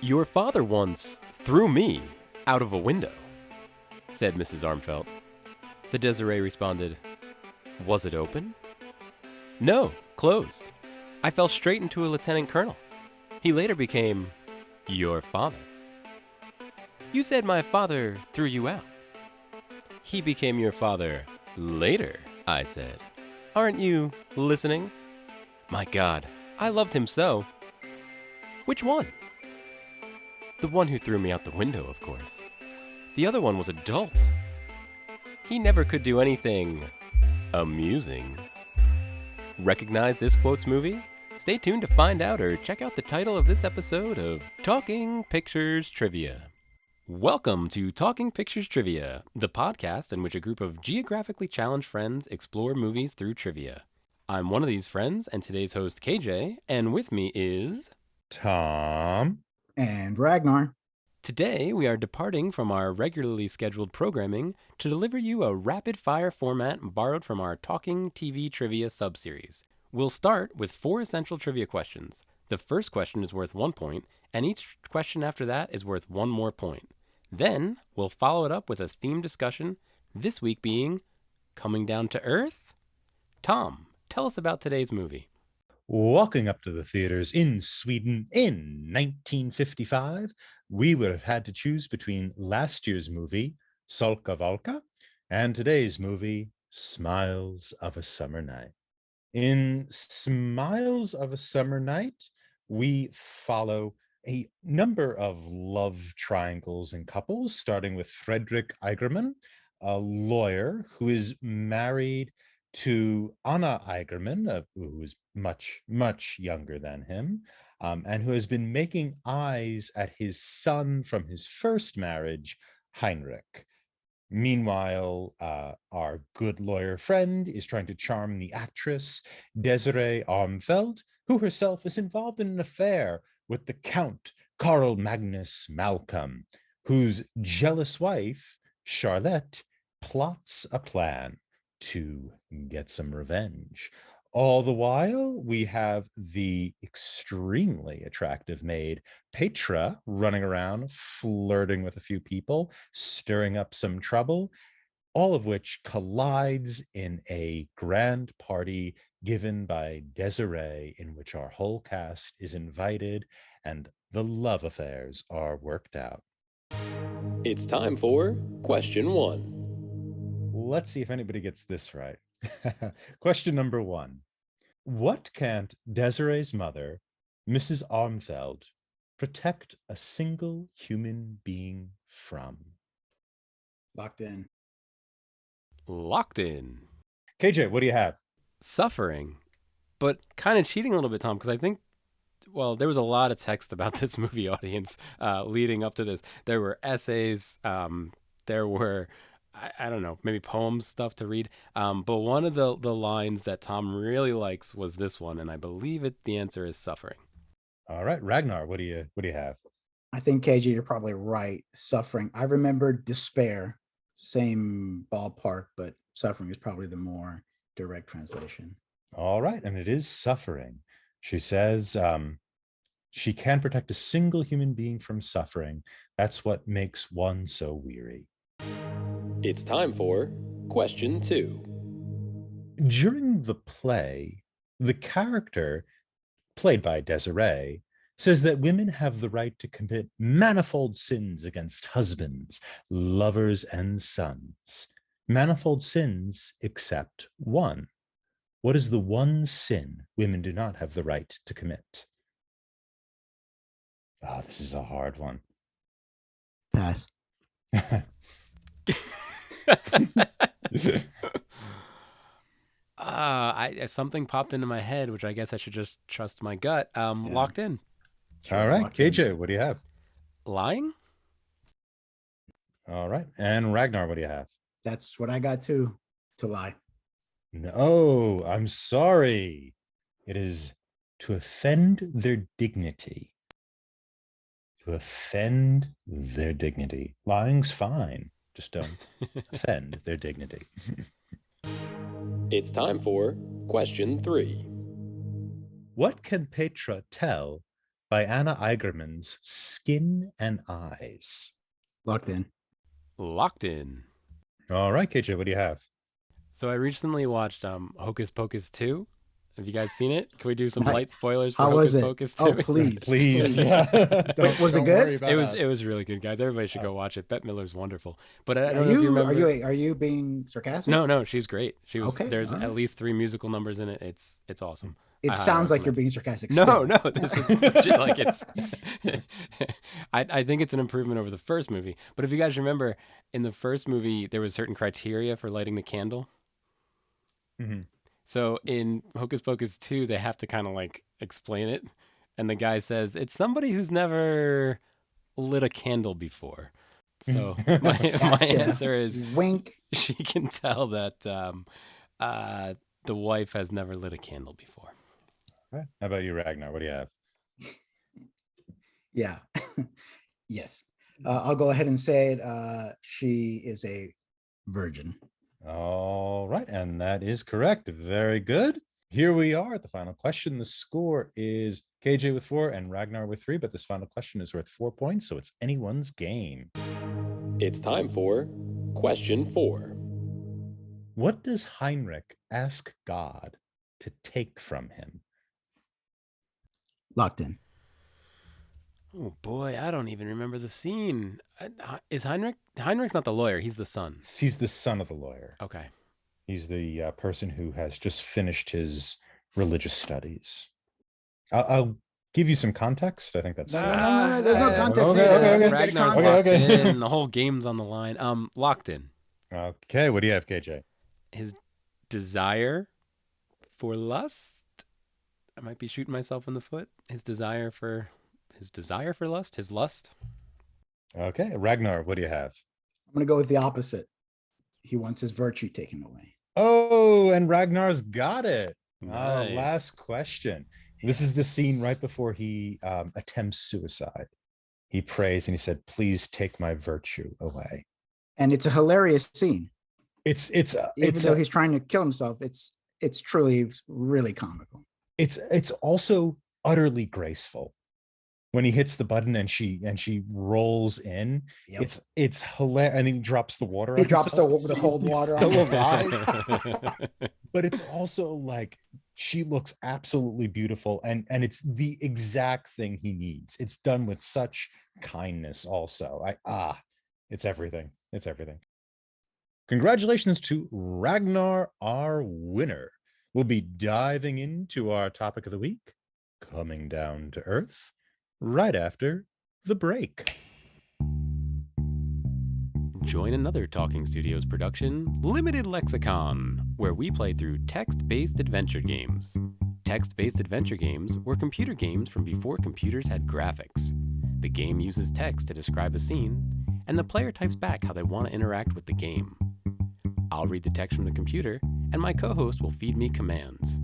Your father once threw me out of a window, said Mrs. Armfeldt. The Desiree responded, Was it open? No, closed. I fell straight into a lieutenant colonel. He later became your father. You said my father threw you out. He became your father later, I said. Aren't you listening? My God, I loved him so. Which one? The one who threw me out the window, of course. The other one was adult. He never could do anything amusing. Recognize this quote's movie? Stay tuned to find out or check out the title of this episode of Talking Pictures Trivia. Welcome to Talking Pictures Trivia, the podcast in which a group of geographically challenged friends explore movies through trivia. I'm one of these friends and today's host KJ, and with me is Tom and Ragnar. Today, we are departing from our regularly scheduled programming to deliver you a rapid-fire format borrowed from our Talking TV Trivia subseries. We'll start with 4 essential trivia questions. The first question is worth 1 point, and each question after that is worth 1 more point. Then, we'll follow it up with a theme discussion, this week being Coming Down to Earth? Tom, tell us about today's movie. Walking up to the theaters in Sweden in 1955, we would have had to choose between last year's movie, Solka Valka, and today's movie, Smiles of a Summer Night. In Smiles of a Summer Night, we follow a number of love triangles and couples, starting with Fredrik Eigerman, a lawyer who is married to Anna Eigerman, who is much, much younger than him, and who has been making eyes at his son from his first marriage, Heinrich. Meanwhile, our good lawyer friend is trying to charm the actress, Desiree Armfeldt, who herself is involved in an affair with the Count Carl Magnus Malcolm, whose jealous wife, Charlotte, plots a plan to get some revenge. All the while, we have the extremely attractive maid, Petra, running around, flirting with a few people, stirring up some trouble, all of which collides in a grand party given by Desiree, in which our whole cast is invited and the love affairs are worked out. It's time for Question 1. Let's see if anybody gets this right. Question number 1. What can't Desiree's mother, Mrs. Armfeldt, protect a single human being from? Locked in. Locked in. KJ, what do you have? Suffering, but kind of cheating a little bit, Tom, because I think, well, there was a lot of text about this movie, audience, leading up to this. There were essays, there were, I don't know, maybe poems, stuff to read. But one of the lines that Tom really likes was this one, and I believe the answer is suffering. All right, Ragnar, what do you have? I think KJ, you're probably right. Suffering. I remember despair. Same ballpark, but suffering is probably the more direct translation. All right, and it is suffering. She says she can protect a single human being from suffering. That's what makes one so weary. It's time for Question 2. During the play, the character, played by Desiree, says that women have the right to commit manifold sins against husbands, lovers, and sons. Manifold sins except one. What is the one sin women do not have the right to commit? Oh, this is a hard one. Pass. Something popped into my head, which I guess I should just trust my gut. Locked in. Sure, All right, locked in. KJ, what do you have? Lying? All right, and Ragnar, what do you have? That's what I got too. To lie. No, I'm sorry. It is to offend their dignity. To offend their dignity. Lying's fine. Just don't offend their dignity. It's time for Question 3. What can Petra tell by Anna Eigerman's Skin and Eyes. Locked in. Locked in. All right, KJ, what do you have? So I recently watched Hocus Pocus 2. Have you guys seen it? Can we do some Nice. light spoilers for How was Hocus it? Pocus 2? Oh, please. Please. Yeah. Was it Don't good? worry about It was us. it was really good, guys. Everybody should go watch it. Bette Midler's wonderful. But I Are don't know if you you remember. are you being sarcastic? No, she's great. She was. Okay, There's all right. at least 3 musical numbers in it. It's awesome. It I highly sounds like you're recommend being sarcastic. it. No, still. no, this is legit, like it's. I think it's an improvement over the first movie. But if you guys remember, in the first movie, there was certain criteria for lighting the candle. Mhm. So in Hocus Pocus 2, they have to kind of like explain it. And the guy says, it's somebody who's never lit a candle before. So my Gotcha. answer is Wink. she can tell that the wife has never lit a candle before. All right. How about you, Ragnar? What do you have? Yeah. Yes. I'll go ahead and say it. She is a virgin. All right, and that is correct. Very good. Here we are at the final question. The score is KJ with 4 and Ragnar with 3, but this final question is worth 4 points, so it's anyone's game. It's time for question 4. What does Heinrich ask God to take from him? Locked in. Oh boy, I don't even remember the scene. Is Heinrich's not the lawyer, he's the son. He's the son of the lawyer. Okay. He's the person who has just finished his religious studies. I'll give you some context. I think that's No, there's no context. Okay, needed. okay, okay. Ragnar's Okay, locked okay. in. The whole game's on the line. Locked in. Okay, what do you have, KJ? His desire for lust. I might be shooting myself in the foot. His desire for lust. His lust. Okay, Ragnar, what do you have? I'm going to go with the opposite. He wants his virtue taken away. Oh, and Ragnar's got it. Nice. Last question. This is the scene right before he attempts suicide. He prays and he said, "Please take my virtue away." And it's a hilarious scene. Even though he's trying to kill himself, it's truly really comical. It's also utterly graceful. When he hits the button and she rolls in, Yep. it's hilarious. And he drops the water. He on drops himself. the cold He's water on still him. alive. But it's also like she looks absolutely beautiful, and it's the exact thing he needs. It's done with such kindness. Also, it's everything. It's everything. Congratulations to Ragnar, our winner. We'll be diving into our topic of the week, coming down to earth, right after the break. Join another Talking Studios production, Limited Lexicon, where we play through text-based adventure games. Text-based adventure games were computer games from before computers had graphics. The game uses text to describe a scene, and the player types back how they want to interact with the game. I'll read the text from the computer, and my co-host will feed me commands.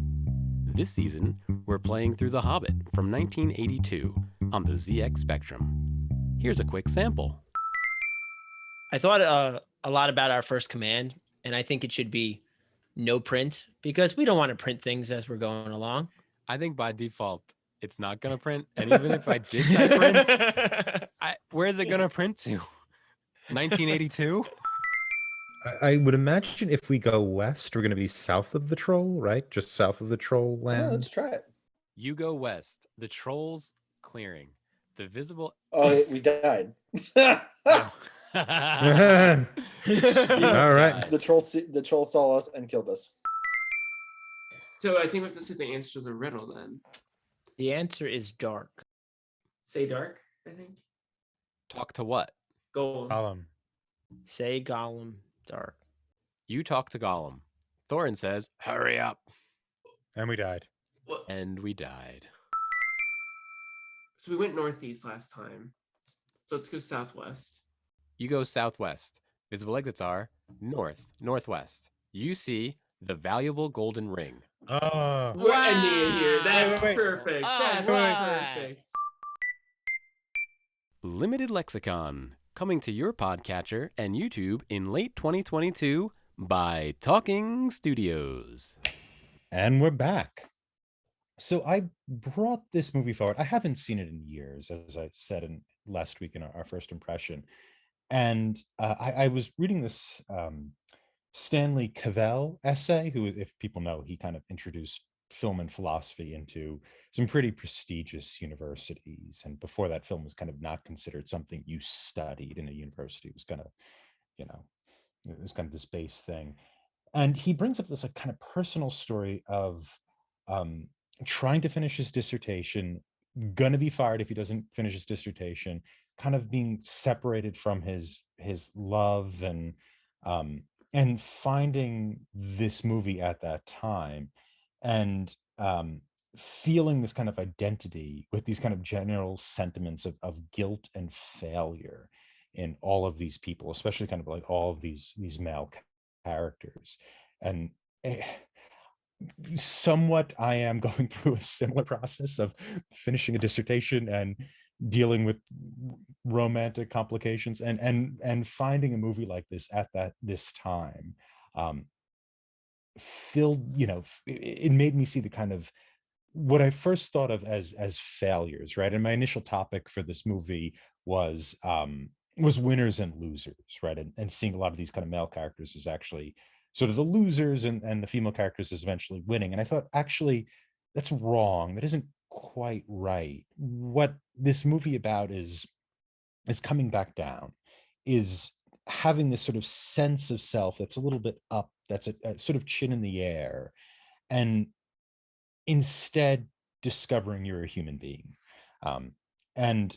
This season, we're playing through The Hobbit from 1982 on the ZX Spectrum. Here's a quick sample. I thought a lot about our first command, and I think it should be no print, because we don't want to print things as we're going along. I think by default, it's not going to print. And even if I did type print, where's it going to print to? 1982? I would imagine if we go west, we're going to be south of the troll, right? Just south of the troll land. Yeah, let's try it. You go west. The troll's clearing. The visible... Oh, we died. All right. The troll saw us and killed us. So I think we have to say the answer to the riddle then. The answer is dark. Say dark, I think. Talk to what? Gold. Column. Say Gollum dark. You talk to Gollum. Thorin says, hurry up. And we died. And we died. So we went northeast last time. So let's go southwest. You go southwest. Visible exits are north, northwest. You see the valuable golden ring. Oh. We're ending it here. That's Wait. perfect. Oh, That's right. perfect. Limited Lexicon, coming to your podcatcher and YouTube in late 2022 by Talking Studios. And we're back. So I brought this movie forward. I haven't seen it in years, as I said in last week in our first impression. And I was reading this Stanley Cavell essay, who, if people know, he kind of introduced film and philosophy into some pretty prestigious universities. And before that, film was kind of not considered something you studied in a university. It was kind of, you know, it was kind of this base thing. And he brings up this like kind of personal story of um, trying to finish his dissertation, gonna be fired if he doesn't finish his dissertation, kind of being separated from his love, and finding this movie at that time, and feeling this kind of identity with these kind of general sentiments of guilt and failure in all of these people, especially kind of like all of these male characters. And eh, somewhat I am going through a similar process of finishing a dissertation and dealing with romantic complications, and finding a movie like this at this time um filled, it made me see the kind of what I first thought of as failures, right? And my initial topic for this movie was winners and losers, right? And seeing a lot of these kind of male characters as actually sort of the losers, and the female characters as eventually winning. And I thought, actually, that's wrong. That isn't quite right. What this movie about is coming back down, is having this sort of sense of self that's a little bit up, that's a sort of chin in the air, and instead discovering you're a human being. And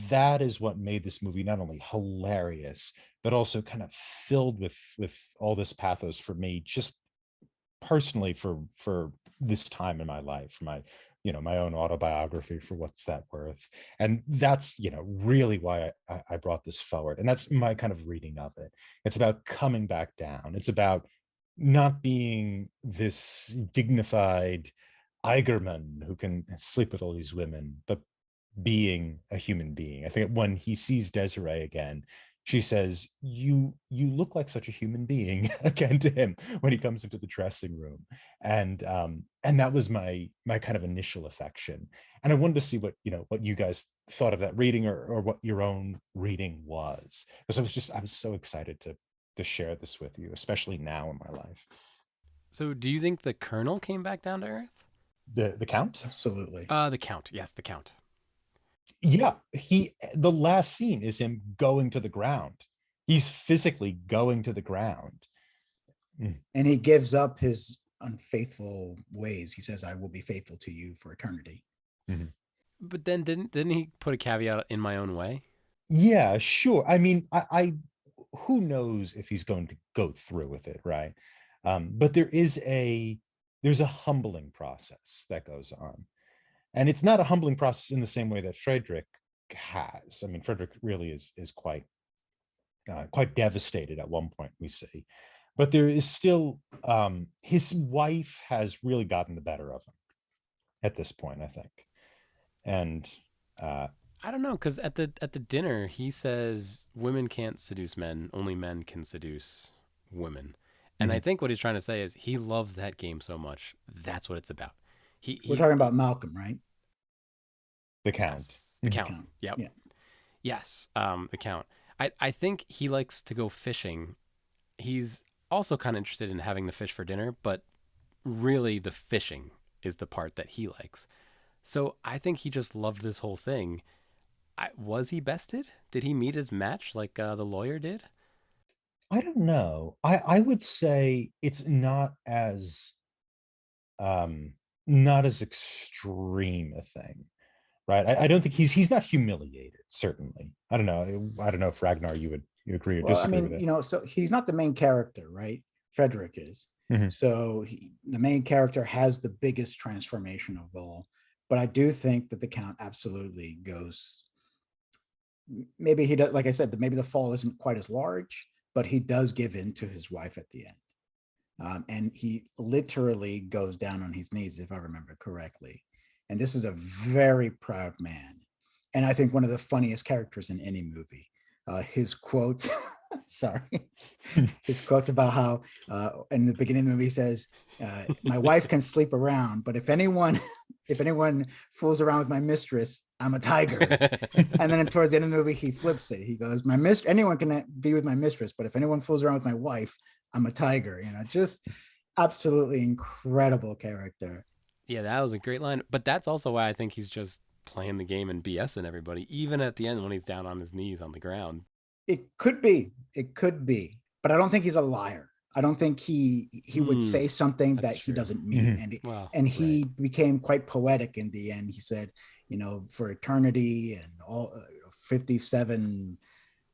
that is what made this movie not only hilarious, but also kind of filled with all this pathos for me, just personally, for this time in my life, for my my own autobiography, for what's that worth. And that's really why I brought this forward, and that's my kind of reading of it. It's about coming back down. It's about not being this dignified Eigerman who can sleep with all these women, but being a human being. I think when he sees Desiree again, she says, you look like such a human being," again to him when he comes into the dressing room. And that was my kind of initial affection. And I wanted to see what you guys thought of that reading, or what your own reading was. Because I was so excited to share this with you, especially now in my life. So, do you think the Colonel came back down to Earth? The Count? Absolutely. The Count. Yes, the Count. Yeah, the last scene is him going to the ground. He's physically going to the ground. And he gives up his unfaithful ways. He says, "I will be faithful to you for eternity." Mm-hmm. But then didn't he put a caveat, "in my own way"? Yeah, sure. I mean, I who knows if he's going to go through with it, right? But there's a humbling process that goes on. And it's not a humbling process in the same way that Frederick has. I mean, Frederick really is quite devastated at one point, we see. But there is still, his wife has really gotten the better of him at this point, I think. And I don't know, because at the dinner he says women can't seduce men, only men can seduce women. And I think what he's trying to say is he loves that game so much. That's what it's about. We're talking about Malcolm, right? the Count. Yes, the Count. Count. Yep. Yeah. Yes, the Count. I think he likes to go fishing. He's also kind of interested in having the fish for dinner, but really the fishing is the part that he likes. So I think he just loved this whole thing. Was he bested? Did he meet his match like the lawyer did? I don't know. I would say it's not as extreme a thing, right? I don't think he's not humiliated, certainly. I don't know if Ragnar, you agree or Well, I disagree with mean, it. so he's not the main character, right? Frederick is. Mhm. So the main character has the biggest transformation of all. But I do think that the Count absolutely goes. Maybe he does, like I said, maybe the fall isn't quite as large, but he does give in to his wife at the end. And he literally goes down on his knees, if I remember correctly. And this is a very proud man. And I think one of the funniest characters in any movie. His quote, sorry, his quotes about how in the beginning of the movie he says, "My wife can sleep around, but if anyone if anyone fools around with my mistress, I'm a tiger. And then towards the end of the movie, he flips it. He goes, anyone can be with my mistress, but if anyone fools around with my wife, I'm a tiger. Just absolutely incredible character. Yeah, that was a great line. But that's also why I think he's just playing the game and BSing everybody, even at the end when he's down on his knees on the ground. It could be, but I don't think he's a liar. I don't think he would say something that he doesn't mean. And he became quite poetic in the end. He said, for eternity and all 57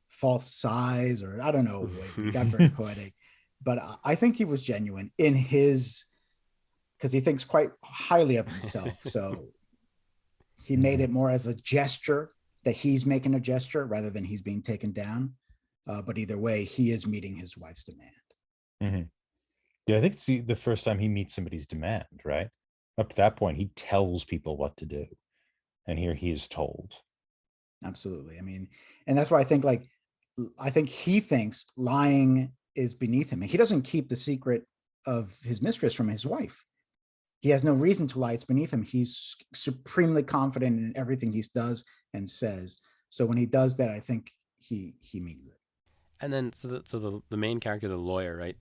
false sighs, or I don't know, he got very poetic. But I think he was genuine in his, because he thinks quite highly of himself. So he made it more of a gesture, that he's making a gesture rather than he's being taken down. But either way, he is meeting his wife's demand. Mm-hmm. Yeah, I think it's the first time he meets somebody's demand, right? Up to that point, he tells people what to do. And here he is told. Absolutely. I mean, and that's why I think he thinks lying is beneath him. And he doesn't keep the secret of his mistress from his wife. He has no reason to lie. It's beneath him. He's supremely confident in everything he does and says. So when he does that, I think he means it. And then, so the main character, the lawyer, right?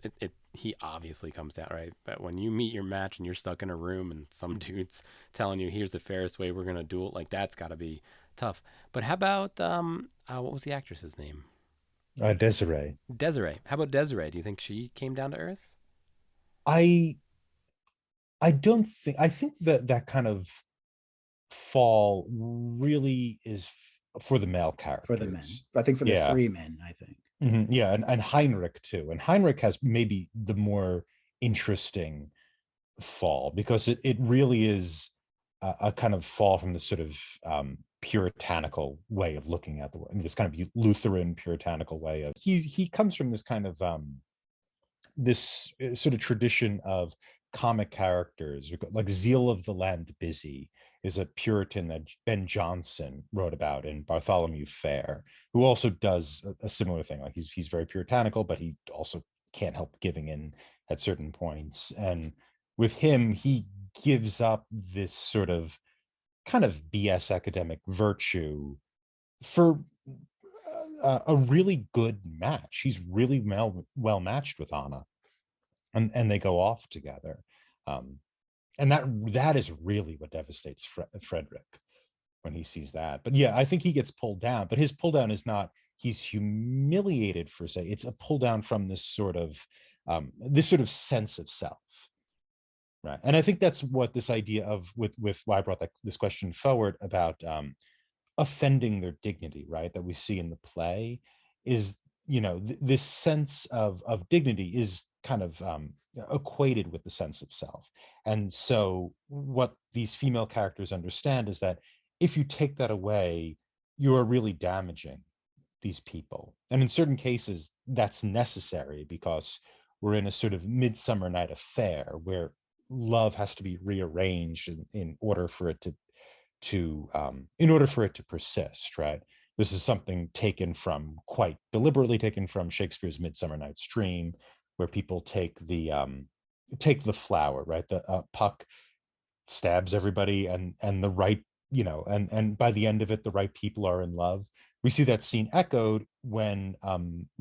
He obviously comes down, right? But when you meet your match and you're stuck in a room and some dude's telling you, "Here's the fairest way we're gonna duel," like that's got to be tough. But how about what was the actress's name? Desiree. Desiree. How about Desiree? Do you think she came down to earth? I don't think. I think that kind of fall really is for the male characters. For the men. I think for the three men, I think. Mm-hmm. Yeah, and Heinrich too. And Heinrich has maybe the more interesting fall, because it really is a kind of fall from this sort of puritanical way of looking at the world, this kind of Lutheran puritanical way of he comes from this kind of this sort of tradition of comic characters, like Zeal of the Land Busy is a Puritan that Ben Jonson wrote about in Bartholomew Fair, who also does a similar thing. Like he's very puritanical, but he also can't help giving in at certain points. And with him, he gives up this sort of kind of BS academic virtue for a really good match. He's really well matched with Anna, and they go off together. And that is really what devastates Frederick when he sees that. But yeah, I think he gets pulled down, but his pull down is not he's humiliated for say, it's a pull down from this sort of sense of self. Right. And I think that's what this idea of with why I brought this question forward about offending their dignity, right, that we see in the play is, this sense of dignity is kind of equated with the sense of self. And so what these female characters understand is that if you take that away, you are really damaging these people. And in certain cases, that's necessary because we're in a sort of Midsummer Night Affair where love has to be rearranged in order for it to persist, right? This is something quite deliberately taken from Shakespeare's Midsummer Night's Dream, where people take the flower, right? The Puck stabs everybody, and the right, and by the end of it, the right people are in love. We see that scene echoed when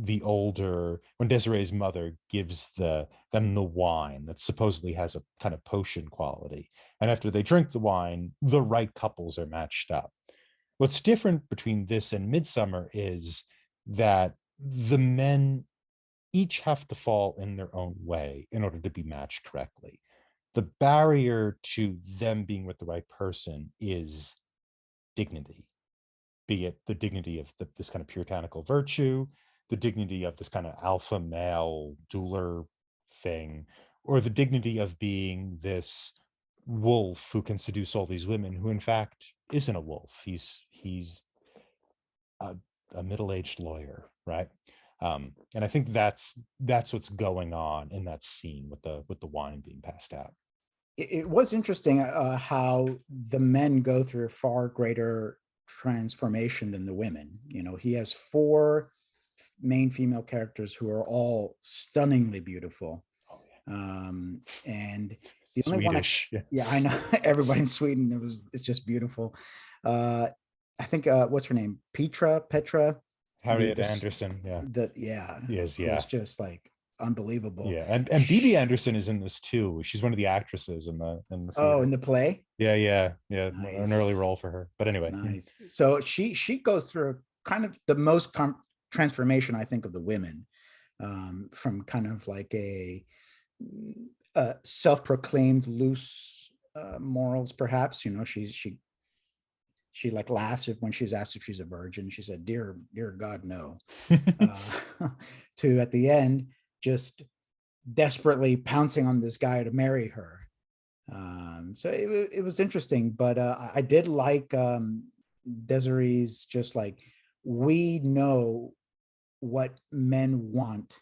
Desiree's mother gives them the wine that supposedly has a kind of potion quality. And after they drink the wine, the right couples are matched up. What's different between this and Midsummer is that the men each have to fall in their own way in order to be matched correctly. The barrier to them being with the right person is dignity, be it the dignity of this kind of puritanical virtue, the dignity of this kind of alpha male dueler thing, or the dignity of being this wolf who can seduce all these women, who in fact isn't a wolf. He's a middle-aged lawyer, right? And I think that's what's going on in that scene with the wine being passed out. It was interesting how the men go through far greater transformation than the women. He has four main female characters who are all stunningly beautiful. Oh, yeah. And The only one Swedish. yeah, I know. Everybody in Sweden, it's just beautiful. I think what's her name? Petra, Harriet the Anderson. Yeah. yeah, Yes. it was Yeah. just like unbelievable. Yeah. And Bibi Anderson is in this too. She's one of the actresses in the Oh, in theater. the play. Yeah. An early Nice. role for her. But anyway. Nice. So she goes through kind of the most transformation, I think, of the women, from kind of like a self-proclaimed loose morals, perhaps. You know, she like laughs when she's asked if she's a virgin. She said, "Dear God, no." To at the end, just desperately pouncing on this guy to marry her. So it was interesting, but I did like Desiree's just like, we know what men want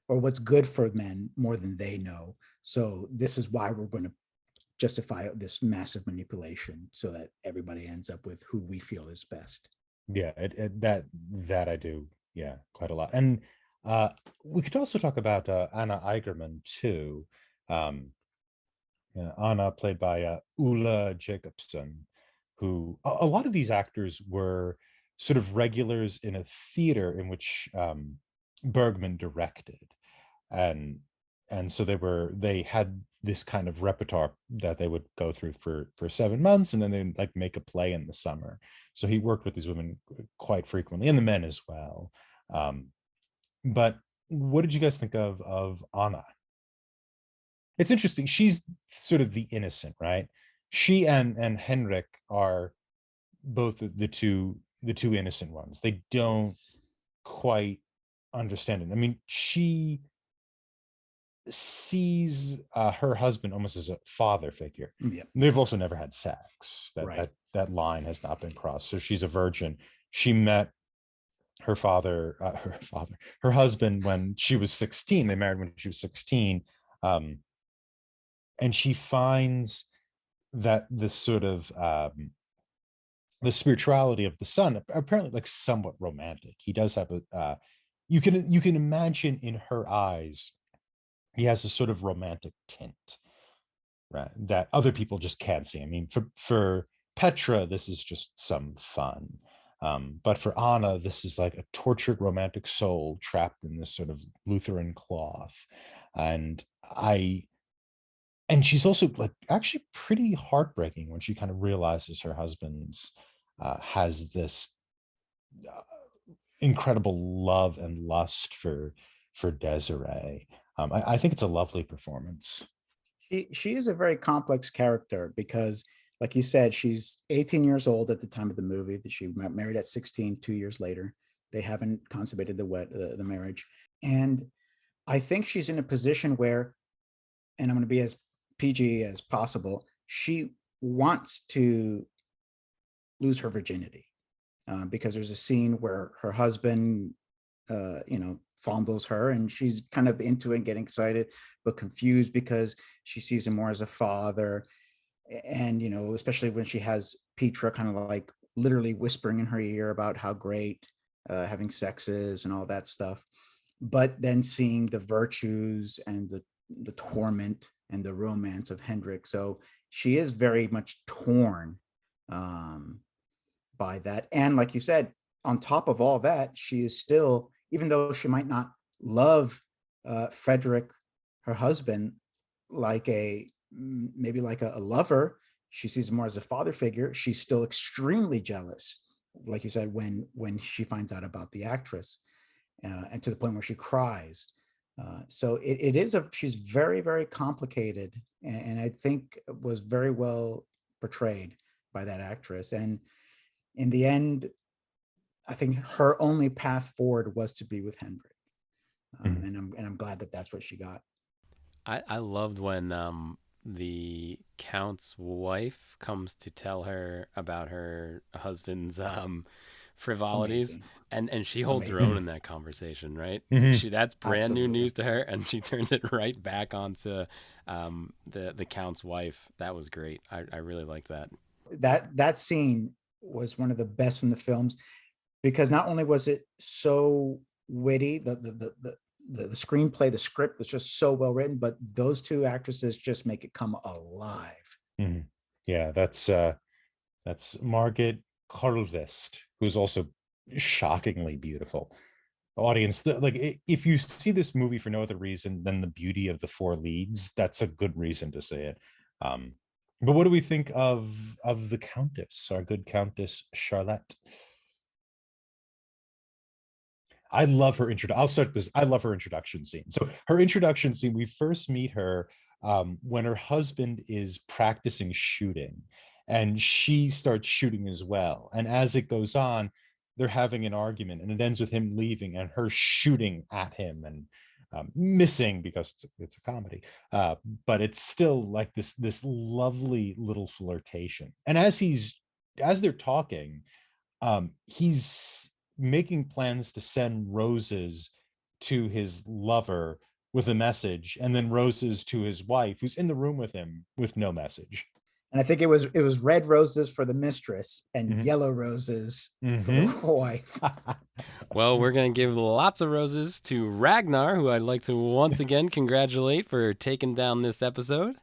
or what's good for men more than they know. So this is why we're going to justify this massive manipulation so that everybody ends up with who we feel is best. Yeah, that I do. Yeah, quite a lot. And we could also talk about Anna Eigerman too. Um, Anna, played by Ulla Jacobson, who a lot of these actors were sort of regulars in a theater in which Bergman directed, and so they had this kind of repertoire that they would go through for 7 months, and then they'd like make a play in the summer. So he worked with these women quite frequently, and the men as well. But what did you guys think of Anna? It's interesting. She's sort of the innocent, right? She and Henrik are both the two innocent ones. They don't quite understand it. I mean, she sees her husband almost as a father figure. Yeah. They've also never had sex. Right. That line has not been crossed. So she's a virgin. She met her husband when she was 16. They married when she was 16. And she finds that this sort of the spirituality of the son apparently like somewhat romantic. He does have a you can imagine in her eyes he has a sort of romantic tint, right, that other people just can't see. I mean, for Petra, this is just some fun. But for Anna, this is like a tortured romantic soul trapped in this sort of Lutheran cloth. And she's also like actually pretty heartbreaking when she kind of realizes her husband's has this uh, incredible love and lust for Desiree. I think it's a lovely performance. She is a very complex character because, like you said, she's 18 years old at the time of the movie. That she married at 16. 2 years later, they haven't consummated the marriage, and I think she's in a position where, and I'm going to be as PG as possible, she wants to lose her virginity, because there's a scene where her husband, fondles her, and she's kind of into it and getting excited, but confused because she sees him more as a father. And, especially when she has Petra kind of like literally whispering in her ear about how great having sex is and all that stuff. But then seeing the virtues and the torment and the romance of Hendrik. So she is very much torn by that. And like you said, on top of all that, she is still, even though she might not love Frederick, her husband, like maybe like a lover, she sees him more as a father figure. She's still extremely jealous, like you said, when she finds out about the actress, and to the point where she cries. So she's very, very complicated, and I think was very well portrayed by that actress. And in the end, I think her only path forward was to be with Hendrik, Mhm. and I'm glad that that's what she got. I loved when the count's wife comes to tell her about her husband's frivolities, Amazing, and she holds her own amazing, in that conversation, right? Mhm. That's brand new absolutely. news to her, and she turns it right back onto the count's wife. That was great. I really like that. That scene was one of the best in the films because not only was it so witty, the screenplay, the script was just so well written, but those two actresses just make it come alive. Mhm. Yeah, that's Margit Karlvest, who's also shockingly beautiful. Audience, if you see this movie for no other reason than the beauty of the four leads, that's a good reason to see it. But what do we think of the Countess, our good Countess Charlotte? I love her intro. I'll start this. I love her introduction scene. So her introduction scene, we first meet her when her husband is practicing shooting, and she starts shooting as well. And as it goes on, they're having an argument, and it ends with him leaving and her shooting at him and missing because it's a comedy. But it's still like this lovely little flirtation. And as they're talking, he's making plans to send roses to his lover with a message, and then roses to his wife, who's in the room with him, with no message. And I think it was red roses for the mistress and Mhm. yellow roses for the wife. Well, we're going to give lots of roses to Ragnar, who I'd like to once again congratulate for taking down this episode.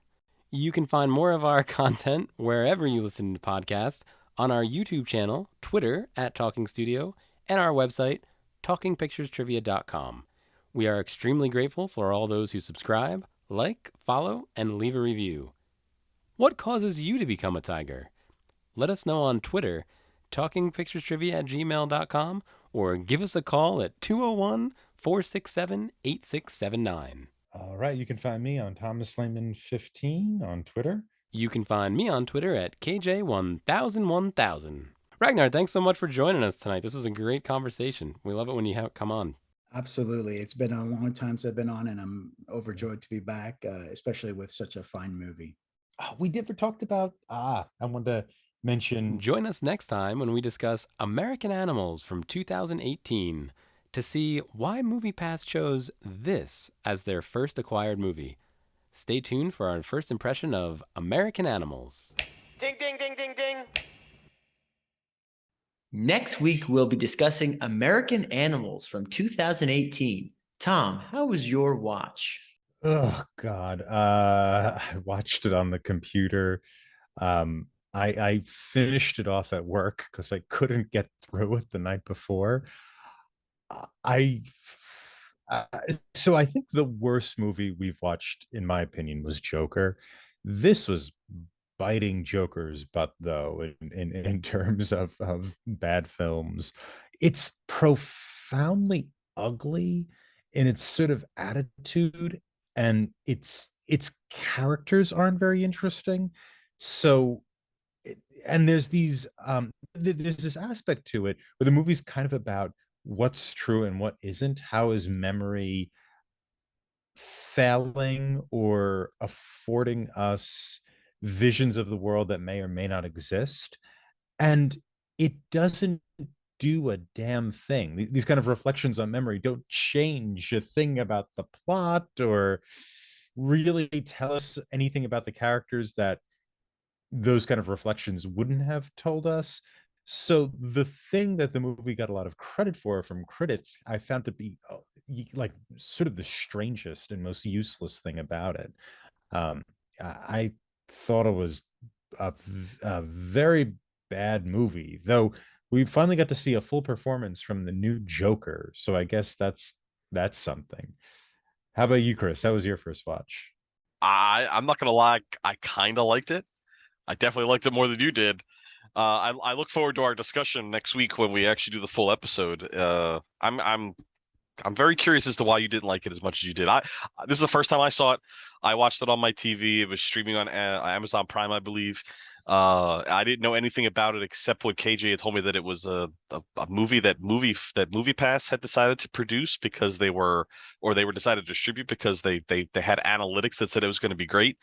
You can find more of our content wherever you listen to podcasts on our YouTube channel, Twitter @Talking Studio, and our website, talkingpicturestrivia.com. We are extremely grateful for all those who subscribe, like, follow, and leave a review. What causes you to become a tiger? Let us know on Twitter, talkingpicturestrivia@gmail.com, or give us a call at 201-467-8679. All right, you can find me on Thomas Lehman 15 on Twitter. You can find me on Twitter at KJ10001000. Ragnar, thanks so much for joining us tonight. This was a great conversation. We love it when you come on. Absolutely. It's been a long time since I've been on, and I'm overjoyed to be back, especially with such a fine movie. We never talked about, I wanted to mention. Join us next time when we discuss American Animals from 2018 to see why MoviePass chose this as their first acquired movie. Stay tuned for our first impression of American Animals. Ding, ding, ding, ding, ding. Next week, we'll be discussing American Animals from 2018. Tom, how was your watch? Oh God. I watched it on the computer. I finished it off at work because I couldn't get through it the night before. I uh, so I think the worst movie we've watched, in my opinion, was Joker. This was biting Joker's butt, though, in terms of bad films. It's profoundly ugly in its sort of attitude, and its characters aren't very interesting. So and there's this aspect to it where the movie's kind of about what's true and what isn't. How is memory failing or affording us visions of the world that may or may not exist? And it doesn't do a damn thing. These kind of reflections on memory don't change a thing about the plot or really tell us anything about the characters that those kind of reflections wouldn't have told us. So the thing that the movie got a lot of credit for from critics, I found to be like sort of the strangest and most useless thing about it. I thought it was a very bad movie, though we finally got to see a full performance from the new Joker. So I guess that's something. How about you, Chris? How was your first watch? I'm not gonna lie, I kind of liked it. I definitely liked it more than you did. I look forward to our discussion next week when we actually do the full episode. I'm very curious as to why you didn't like it as much as you did. This is the first time I saw it. I watched it on my TV. It was streaming on Amazon Prime, I believe. I didn't know anything about it except what KJ had told me that it was a movie that MoviePass had decided to produce because they were decided to distribute because they had analytics that said it was going to be great.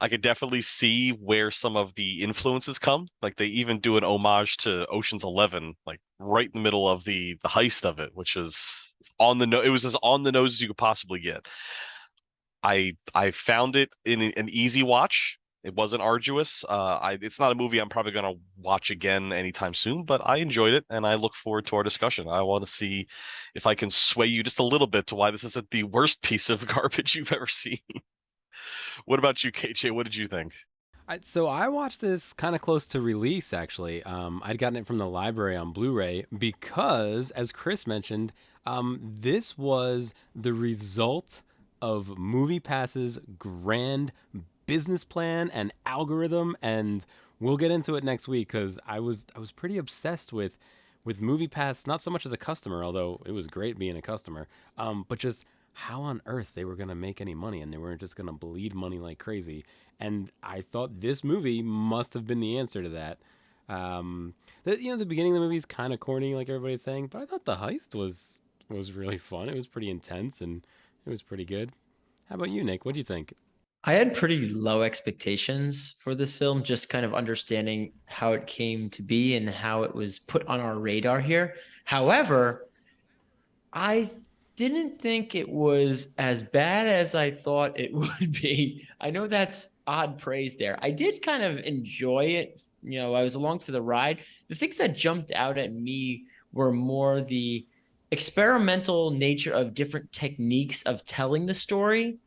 I could definitely see where some of the influences come. Like they even do an homage to Ocean's 11, like right in the middle of the heist of it, which is on the nose. It was as on the nose as you could possibly get. I found it in an easy watch. It wasn't arduous. It's not a movie I'm probably going to watch again anytime soon, but I enjoyed it, and I look forward to our discussion. I want to see if I can sway you just a little bit to why this isn't the worst piece of garbage you've ever seen. What about you, KJ? What did you think? So I watched this kind of close to release, actually. I'd gotten it from the library on Blu-ray because, as Chris mentioned, this was the result of MoviePass's grand business plan and algorithm, and we'll get into it next week because I was pretty obsessed with MoviePass, not so much as a customer, although it was great being a customer, but just how on earth they were going to make any money, and they weren't just going to bleed money like crazy. And I thought this movie must have been the answer to that. The beginning of the movie is kind of corny, like everybody's saying, but I thought the heist was really fun. It was pretty intense, and it was pretty good. How about you, Nick? What do you think? I had pretty low expectations for this film, just kind of understanding how it came to be and how it was put on our radar here. However, I didn't think it was as bad as I thought it would be. I know that's odd praise there. I did kind of enjoy it. I was along for the ride. The things that jumped out at me were more the experimental nature of different techniques of telling the story.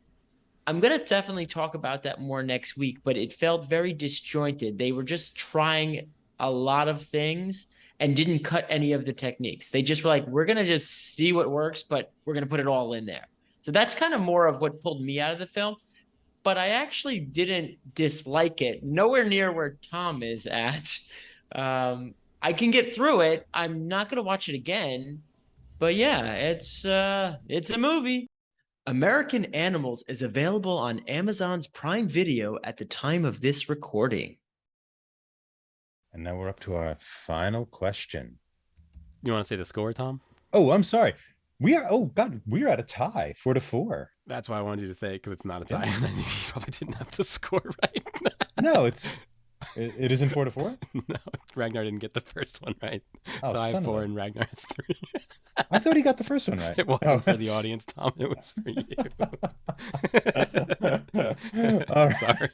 I'm going to definitely talk about that more next week, but it felt very disjointed. They were just trying a lot of things and didn't cut any of the techniques. They just were like, we're going to just see what works, but we're going to put it all in there. So that's kind of more of what pulled me out of the film. But I actually didn't dislike it. Nowhere near where Tom is at. I can get through it. I'm not going to watch it again. But yeah, it's a movie. American Animals is available on Amazon's Prime Video at the time of this recording. And now we're up to our final question. You want to say the score, Tom? Oh, I'm sorry. We are at a tie, 4-4. That's why I wanted you to say it, because it's not a tie. And I knew you probably didn't have the score right. No, it isn't 4-4. No, Ragnar didn't get the first one right. Oh, so I have son of 4 a- and Ragnar has 3. I thought he got the first one right. It wasn't for the audience, Tom. It was for you. All right. Sorry.